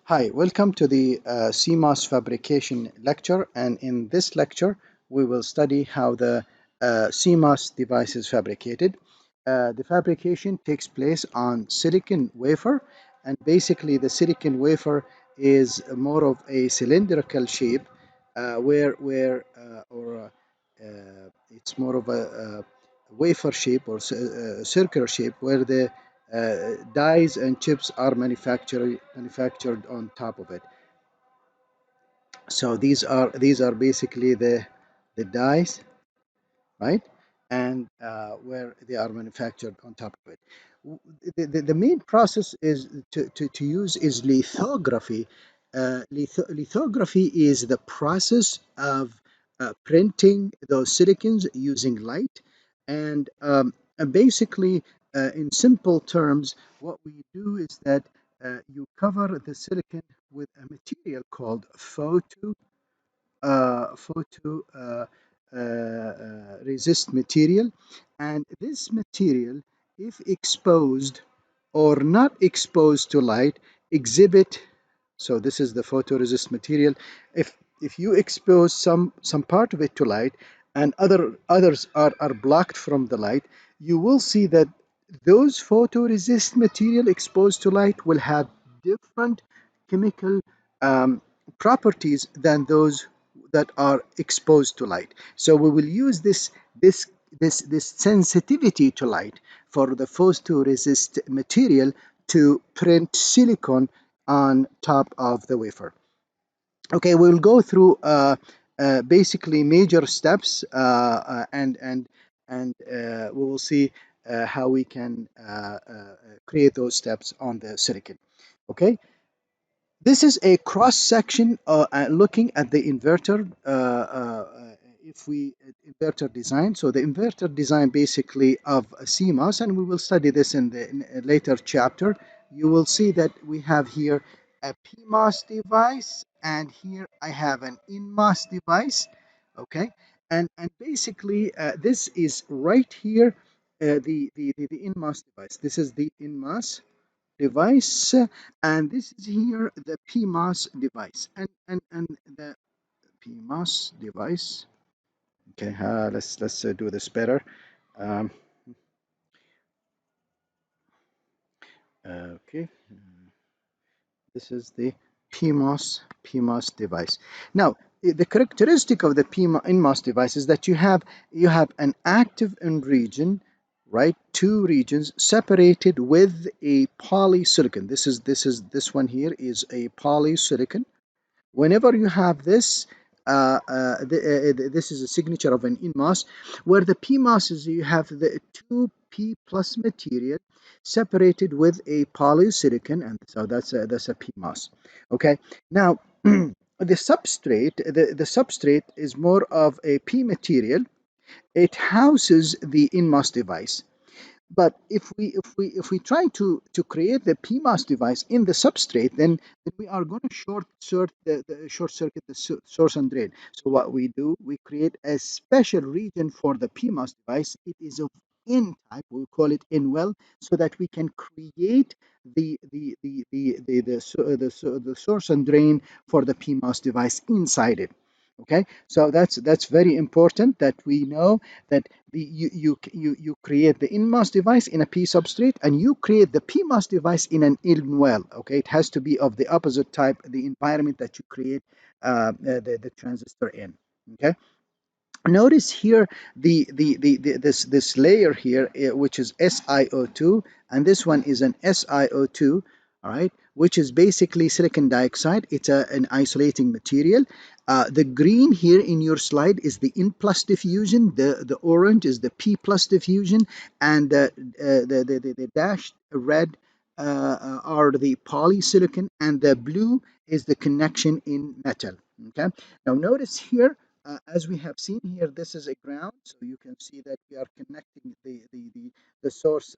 Hi, welcome to the CMOS fabrication lecture, and in this lecture we will study how the CMOS device is fabricated. The fabrication takes place on silicon wafer, and basically the silicon wafer is more of a cylindrical shape, it's more of a wafer shape or circular shape where the dies and chips are manufactured on top of it. So these are basically the dies, right? And where they are manufactured on top of it. The main process is to use is lithography. Lithography is the process of printing those silicons using light. And basically, in simple terms, what we do is that you cover the silicon with a material called photo resist material, and this material, if exposed or not exposed to light, exhibit. So this is the photoresist material. If you expose some part of it to light and others are blocked from the light, you will see that those photoresist material exposed to light will have different chemical um, properties than those that are exposed to light. So we will use this sensitivity to light for the photoresist material to print silicon on top of the wafer. Okay, we'll go through basically major steps, and we will see how we can create those steps on the silicon. Okay, this is a cross section looking at the inverter. If we inverter design, so the inverter design basically of a CMOS, and we will study this in a later chapter. You will see that we have here a PMOS device, and here I have an NMOS device. Okay, and basically this is right here, the NMOS device. This is the NMOS device, and this is here the PMOS device, and the PMOS device. Okay, let's do this better. um, okay, this is the PMOS device. Now, the characteristic of the NMOS device is that you have an active in region, right? Two regions separated with a polysilicon. This one here is a polysilicon. Whenever you have this, this is a signature of an NMOS, where the PMOS is you have the 2P plus material separated with a polysilicon, and so that's a PMOS. Okay, now the substrate is more of a P material. It houses the NMOS device. But if we try to create the PMOS device in the substrate, then we are going to short circuit the source and drain. So what we do, we create a special region for the PMOS device. It is of N type. We call it N well, so that we can create the source and drain for the PMOS device inside it. Okay, so that's very important that we know that you create the NMOS device in a P substrate, and you create the PMOS device in an N well. Okay, it has to be of the opposite type, the environment that you create the transistor in. Okay, notice here this layer here, which is SiO2, and this one is an SiO2, all right, which is basically silicon dioxide. It's an isolating material. The green here in your slide is the N plus diffusion, the orange is the P plus diffusion, and the dashed red are the polysilicon, and the blue is the connection in metal. Okay, now notice here, as we have seen here, this is a ground, so you can see that we are connecting the source.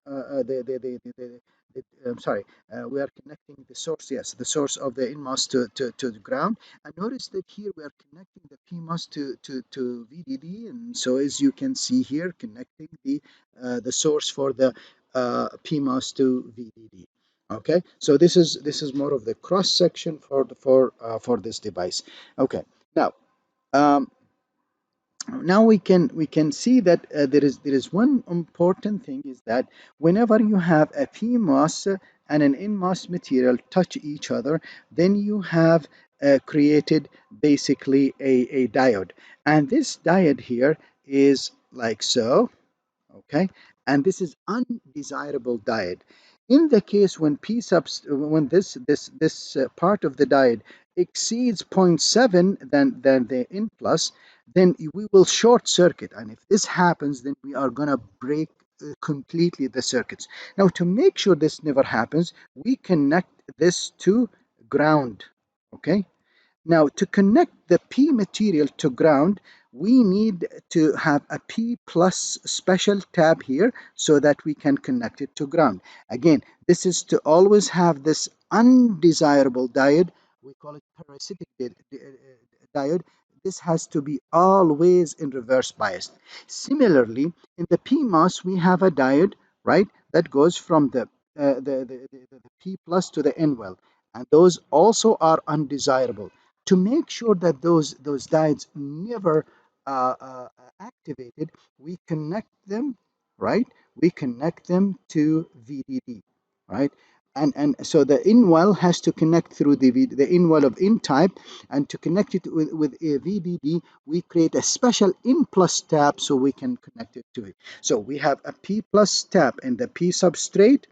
I'm sorry, we are connecting the source. Yes, the source of the NMOS to the ground. And notice that here we are connecting the PMOS to VDD, and so as you can see here, connecting the source for the PMOS to VDD. Okay, so this is more of the cross section for this device. Okay, now um, now we can see that there is one important thing is that whenever you have a PMOS and an NMOS material touch each other, then you have created basically a diode, and this diode here is like so. Okay, and this is undesirable diode. In the case when when this part of the diode exceeds zero point 0.7 than the in plus, then we will short circuit, and if this happens, then we are going to break completely the circuits. Now, to make sure this never happens, we connect this to ground. Okay, now, to connect the P material to ground, we need to have a P plus special tab here so that we can connect it to ground. Again, this is to always have this undesirable diode. We call it parasitic diode. This has to be always in reverse bias. Similarly, in the PMOS, we have a diode, right, that goes from the P plus to the N well, and those also are undesirable. To make sure that those diodes never activated, we connect them, right? We connect them to VDD, right? And so the in well has to connect through the in well of in type, and to connect it with a VDD, we create a special in plus tab so we can connect it to it. So we have a P plus tab in the P substrate,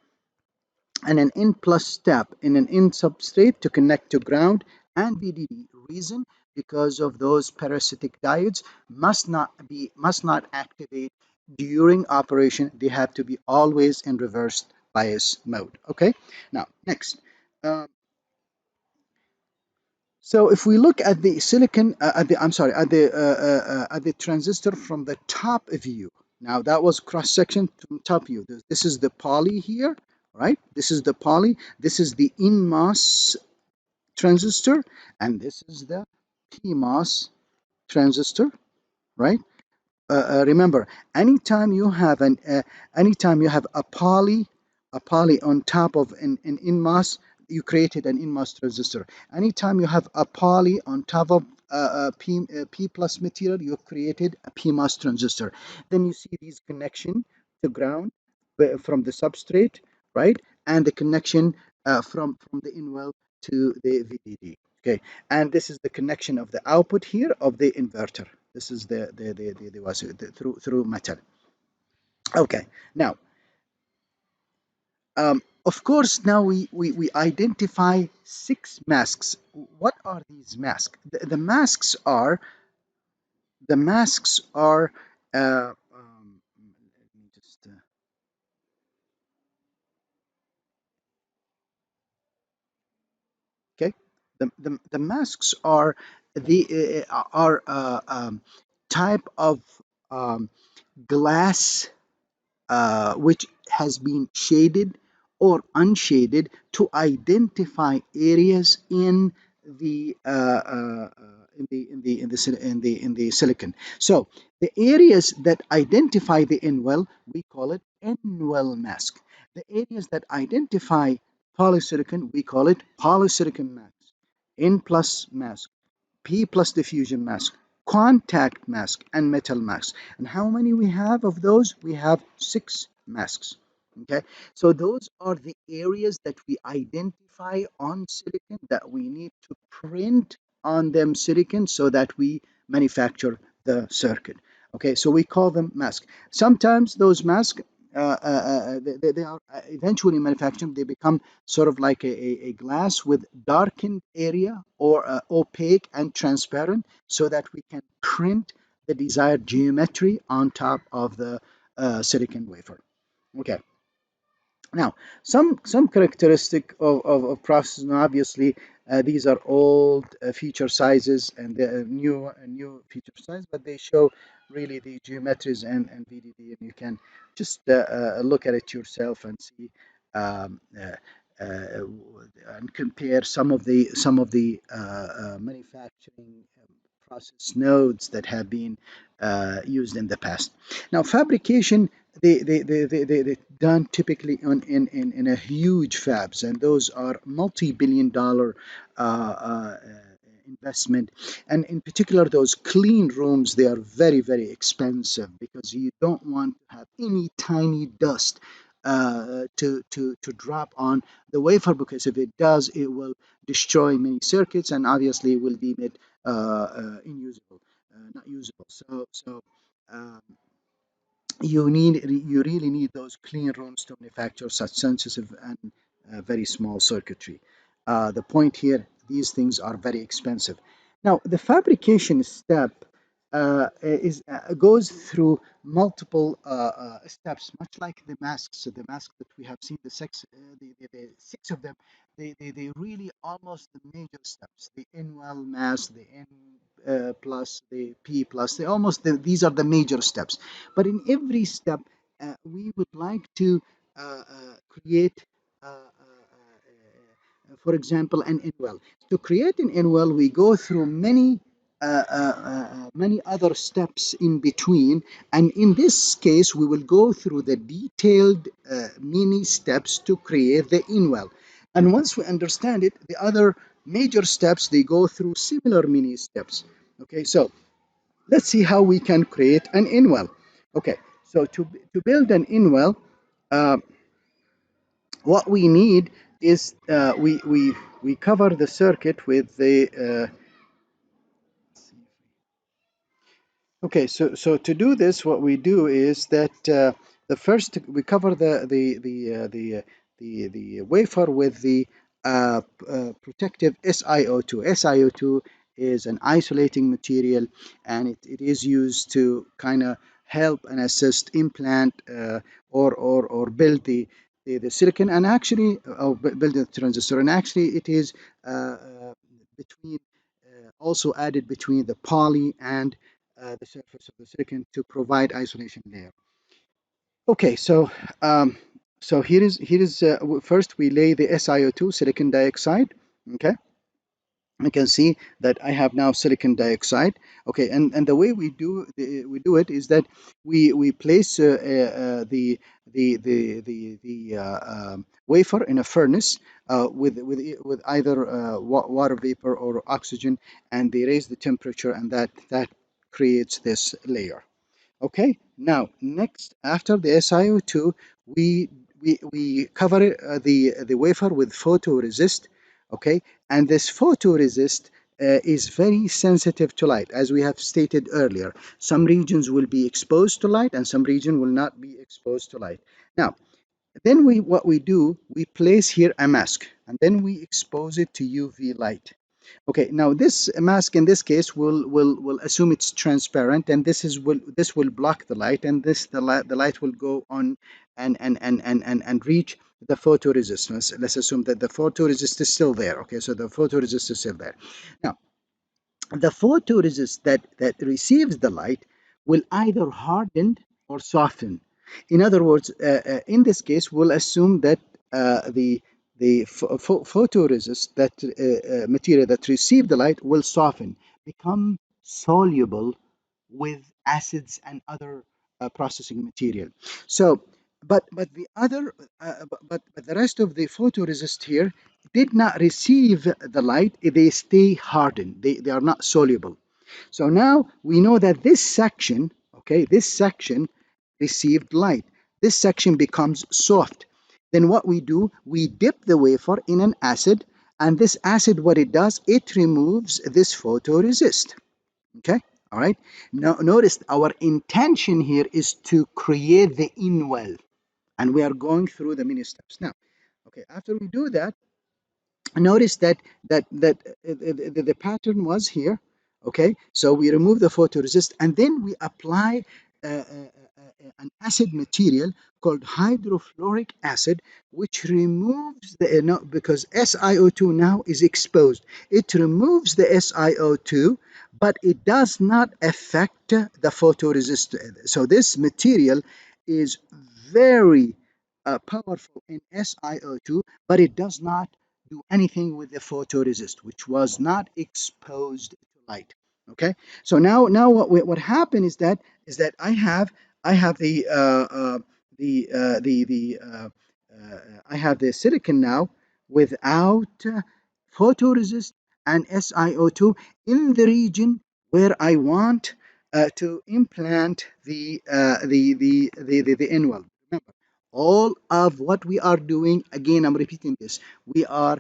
and an N plus step in an N substrate to connect to ground and VDD. Reason, because of those parasitic diodes must not activate during operation. They have to be always in reverse bias mode. Okay. Now next. Uh, so if we look at the silicon, at the I'm sorry, at the transistor from the top view. Now that was cross section from top view. This is the poly here, right? This is the poly. This is the NMOS transistor, and this is the PMOS transistor, right? Remember, anytime you have a poly on top of an NMOS, you created an NMOS transistor. Anytime you have a poly on top of P plus material, you created a PMOS transistor. Then you see these connection to ground from the substrate, right, and the connection from the in well to the VDD. Okay, and this is the connection of the output here of the inverter. This is through metal. Okay, now of course now we identify 6 masks. What are these masks? The masks are let me just okay, the masks are the are type of um, glass which has been shaded or unshaded to identify areas in the silicon. So the areas that identify the N well, we call it N well mask. The areas that identify polysilicon, we call it polysilicon mask. N plus mask, P plus diffusion mask, contact mask, and metal mask. And how many we have of those? We have 6 masks. Okay, so those are the areas that we identify on silicon that we need to print on them silicon so that we manufacture the circuit. Okay, so we call them masks. Sometimes those masks they are eventually manufactured. They become sort of like a glass with darkened area or opaque and transparent so that we can print the desired geometry on top of the silicon wafer. Okay. Now, some characteristic of process. Now, obviously, these are old feature sizes and the new feature size, but they show really the geometries and VDD, and you can just look at it yourself and see um, and compare some of the manufacturing process nodes that have been used in the past. Now, fabrication they done typically in a huge fabs, and those are multi-billion-dollar investment. And in particular, those clean rooms, they are very, very expensive because you don't want to have any tiny dust to drop on the wafer, because if it does, it will destroy many circuits and obviously will deem it unusable, not usable. Um, you really need those clean rooms to manufacture such sensitive and very small circuitry. The point here, these things are very expensive. Now, the fabrication step goes through multiple steps, much like the masks. So the masks that we have seen, the six of them, they really almost the major steps. The N-well mask, the N plus, the P plus, these are the major steps. But in every step, we would like to create, for example, an N-well. To create an N-well, we go through many other steps in between, and in this case, we will go through the detailed mini steps to create the N-well. And once we understand it, the other major steps, they go through similar mini steps. Okay, so let's see how we can create an N-well. Okay, so to build an N-well, uh, what we need is we cover the circuit with the okay, so to do this, what we do is that the first we cover the wafer with the protective SiO2. SiO2 is an isolating material, and it is used to kind of help and assist implant or build the silicon, and actually build the transistor. And actually, it is between also added between the poly and the surface of the silicon to provide isolation layer. Okay, so here is first we lay the SiO2 silicon dioxide. Okay, you can see that I have now silicon dioxide. Okay, and the way we do it is that we place the wafer in a furnace with either water vapor or oxygen, and they raise the temperature, and that creates this layer. Okay, now next, after the SiO2, we cover the wafer with photoresist. Okay, and this photoresist is very sensitive to light, as we have stated earlier. Some regions will be exposed to light, and some region will not be exposed to light. Now, then what we do, we place here a mask, and then we expose it to UV light. Okay, now this mask in this case will assume it's transparent, and this will block the light, and the light will go on and reach the photoresist. Let's assume that the photoresist is still there. Okay, so the photoresist is still there. Now, the photoresist that receives the light will either harden or soften. In other words, in this case, we'll assume that the photoresist, that material that received the light, will soften, become soluble with acids and other processing material. So, but the other, but the rest of the photoresist here did not receive the light. They stay hardened. They are not soluble. So now we know that this section, okay, this section received light. This section becomes soft. Then what we do, we dip the wafer in an acid, and this acid, what it does, it removes this photoresist. Okay, all right. Now notice our intention here is to create the N-well, and we are going through the many steps. Now, okay, after we do that, notice that the pattern was here. Okay, so we remove the photoresist, and then we apply an acid material called hydrofluoric acid, which removes the no, because SiO2 now is exposed. It removes the SiO2, but it does not affect the photoresist. So this material is very powerful in SiO2, but it does not do anything with the photoresist, which was not exposed to light. Okay, so now what happened is that I have I have the I have the silicon now without photoresist and SiO2 in the region where I want to implant the N-weld. Remember, all of what we are doing, again, I'm repeating this, we are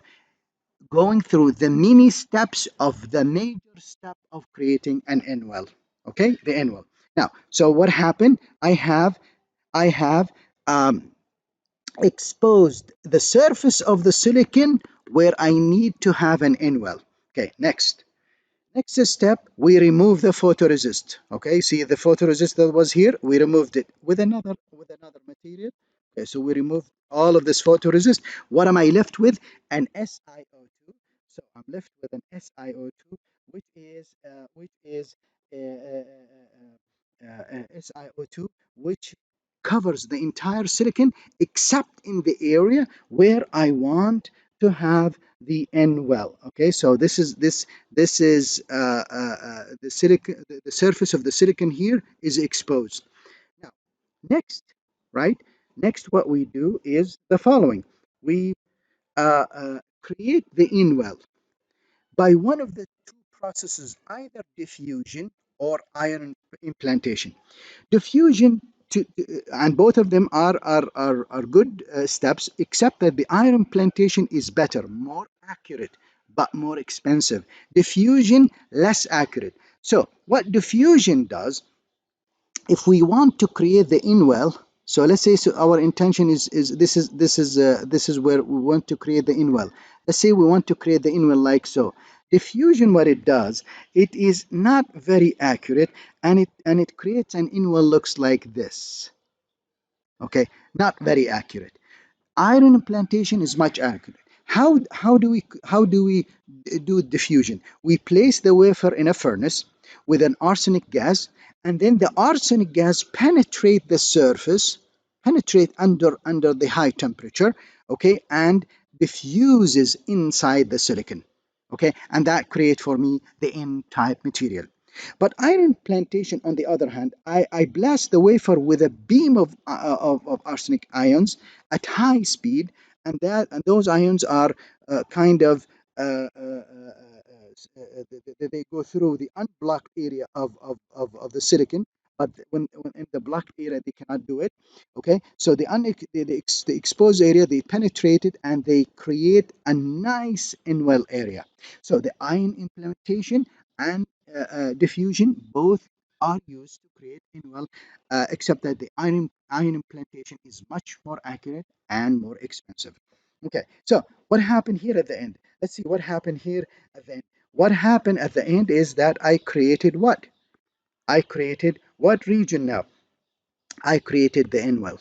going through the mini steps of the major step of creating an N-well. Okay, the N-well. Now, so what happened? I have exposed the surface of the silicon where I need to have an N-well. Okay, next. Next step, we remove the photoresist. Okay, see the photoresist that was here, we removed it with another material. Okay, so we removed all of this photoresist. What am I left with? An SiO2. So I'm left with an SiO2, which is SiO2, which covers the entire silicon except in the area where I want to have the N well. Okay, so this is the silicon, the surface of the silicon here is exposed. Now, next, right? Next, what we do is the following: we create the in well by one of the two processes, either diffusion or ion implantation. Diffusion and both of them are good steps, except that the ion implantation is better, more accurate, but more expensive. Diffusion, less accurate. So what diffusion does, if we want to create the in-well, so let's say, so our intention is where we want to create the in-well. Let's say we want to create the in-well like so. Diffusion, what it does, it is not very accurate, and it creates an in-well looks like this. Okay, not very accurate. Iron implantation is much accurate. How do we do diffusion? We place the wafer in a furnace with an arsenic gas, and then the arsenic gas penetrate the surface, penetrate under the high temperature, okay, and diffuses inside the silicon, okay, and that create for me the N-type material. But iron implantation, on the other hand, I blast the wafer with a beam of arsenic ions at high speed, and those ions are kind of they go through the unblocked area of the silicon, but when in the blocked area they cannot do it. Okay, so the exposed area, they penetrate it and they create a nice in-well area. So the ion implantation and diffusion both are used to create in-well, except that the ion implantation is much more accurate and more expensive. Okay, so what happened here at the end? Let's see what happened here at the end. What happened at the end is that I created what? I created what region now? I created the N-well.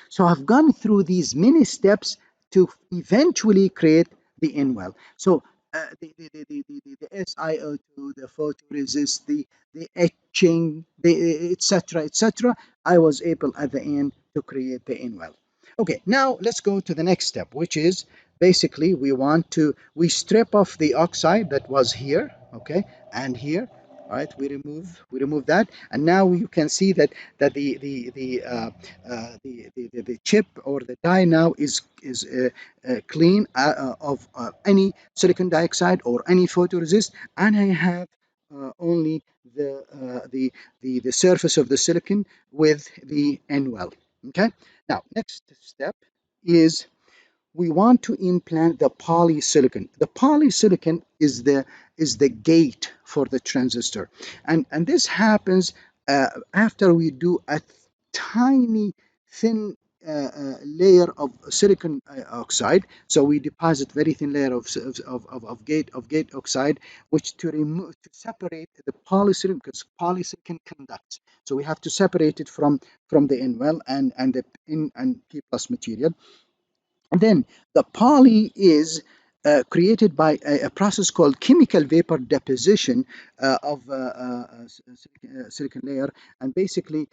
So I've gone through these many steps to eventually create the N-well. So the SiO2, the photoresist, the etching, the etc. I was able at the end to create the N-well. Okay, now let's go to the next step, which is basically we strip off the oxide that was here, okay, and here. All right, we remove that, and now you can see that the chip or the die now is clean of any silicon dioxide or any photoresist, and I have only the surface of the silicon with the N-well. Okay. Now, next step is we want to implant the polysilicon. The polysilicon is the gate for the transistor, and this happens after we do a tiny thin layer of silicon oxide. So we deposit very thin layer of gate oxide, which to separate the polysilicon, because polysilicon conducts. So we have to separate it from the N well and the N and P plus material. And then the poly is created by a process called chemical vapor deposition of silicon layer. And basically,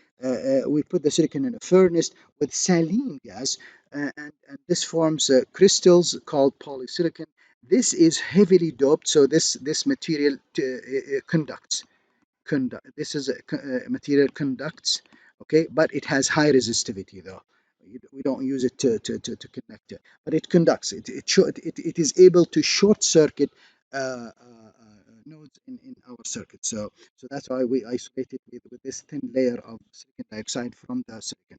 we put the silicon in a furnace with saline gas, and this forms crystals called polysilicon. This is heavily doped, so this material conducts. This is a material conducts. okay, but it has high resistivity though. We don't use it to connect it, but it conducts. It is able to short circuit nodes in our circuit. So that's why we isolate it with this thin layer of silicon dioxide from the silicon.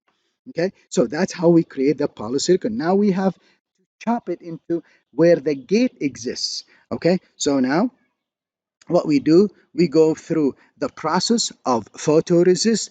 Okay, so that's how we create the polysilicon. Now we have to chop it into where the gate exists. Okay, so now what we do, we go through the process of photoresist,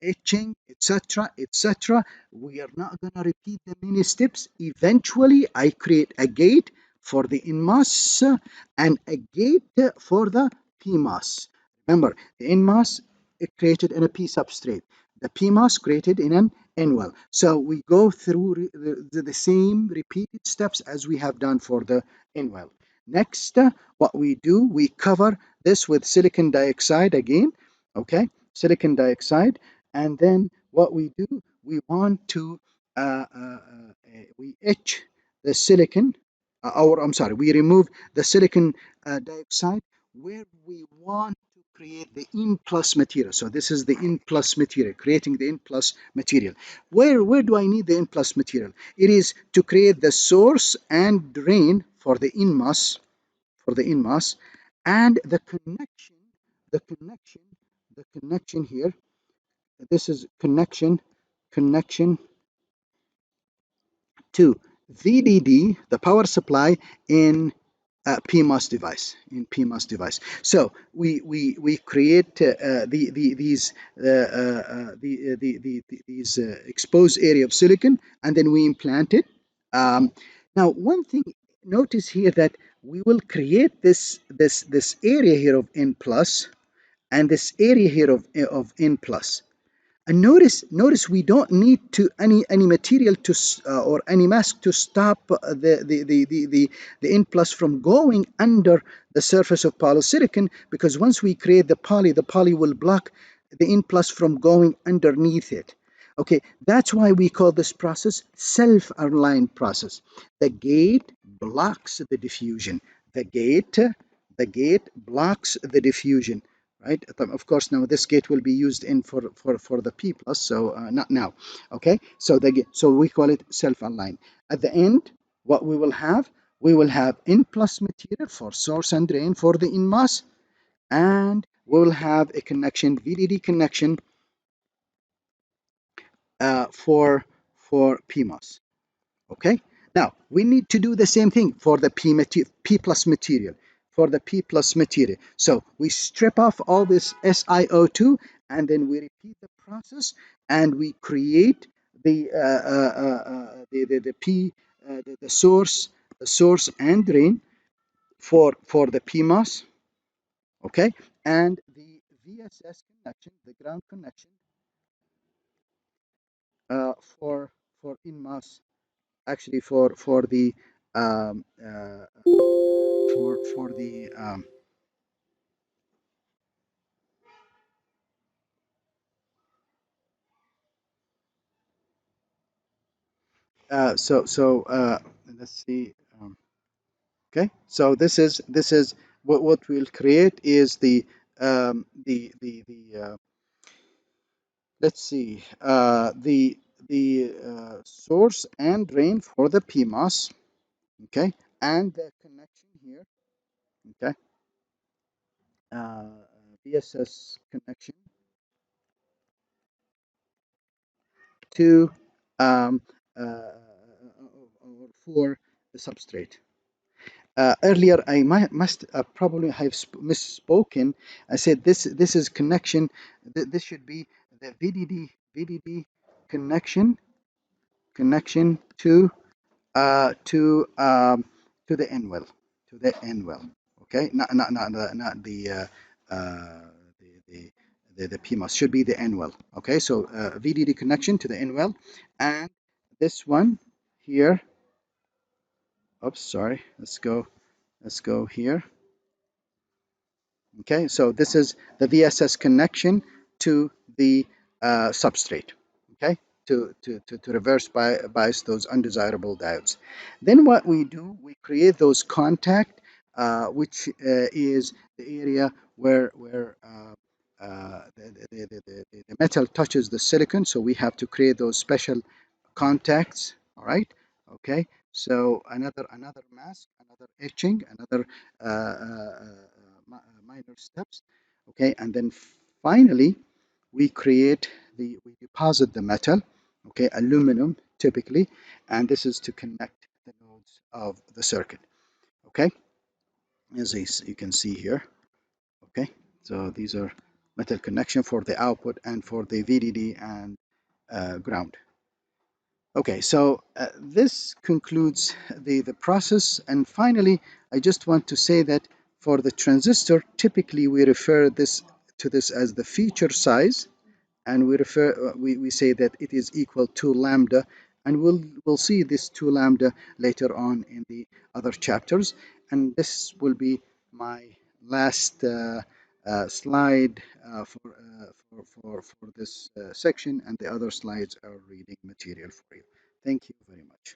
etching, etc., etc. We are not going to repeat the many steps. Eventually, I create a gate for the NMOS and a gate for the PMOS. Remember, the NMOS is created in a P substrate. The PMOS created in an N well. So we go through the same repeated steps as we have done for the N well. Next, what we do, we cover this with silicon dioxide again, okay, silicon dioxide, and then what we do, we want to we etch the silicon, or I'm sorry, we remove the silicon dioxide where we want to create the N plus material. So this is the N plus material, creating the N plus material. Where do I need the N plus material? It is to create the source and drain for the NMOS, and the connection here. This is connection to VDD, the power supply in PMOS device. So we create these exposed area of silicon, and then we implant it. Now, one thing, notice here that we will create this area here of N plus and this area here of N plus. And notice we don't need to any material to or any mask to stop the N plus from going under the surface of polysilicon, because once we create the poly will block the N plus from going underneath it. Okay, that's why we call this process self-aligned process. The gate blocks the diffusion. The gate blocks the diffusion. Right? Of course, now this gate will be used in for the P plus, so not now. Okay, so so we call it self-aligned. At the end, what we will have N plus material for source and drain for the NMOS, and we will have a connection, VDD connection, for PMOS. Okay, now we need to do the same thing for the P plus material. For the P plus material, so we strip off all this SiO2, and then we repeat the process, and we create the P the source and drain for the PMOS. Okay, and the VSS connection, the ground connection, for NMOS, actually for the um, uh, for the let's see. Okay, so this is what we'll create is the let's see, the source and drain for the PMOS. Okay, and the connection here. Okay, uh, VSS connection to um, for the substrate. Earlier, I must probably have misspoken. I said this is connection. This should be the VDD connection to the N well, Okay, not the the PMOS, should be the N well. Okay, so VDD connection to the N well, and this one here. Oops, sorry. Let's go here. Okay, so this is the VSS connection to the substrate. Okay, to reverse bias those undesirable diodes. Then what we do, we create those contact, which is the area where the metal touches the silicon, so we have to create those special contacts. All right. Okay. So another mask, another etching, another minor steps. Okay, and then finally we deposit the metal. Okay, aluminum typically, and this is to connect the nodes of the circuit. Okay, as you can see here. Okay, so these are metal connection for the output and for the VDD and ground. Okay, so this concludes the process. And finally, I just want to say that for the transistor, typically we refer to this as the feature size, and we say that it is equal to lambda, and we'll see this 2 lambda later on in the other chapters. And this will be my last slide for this section, and the other slides are reading material for you. Thank you very much.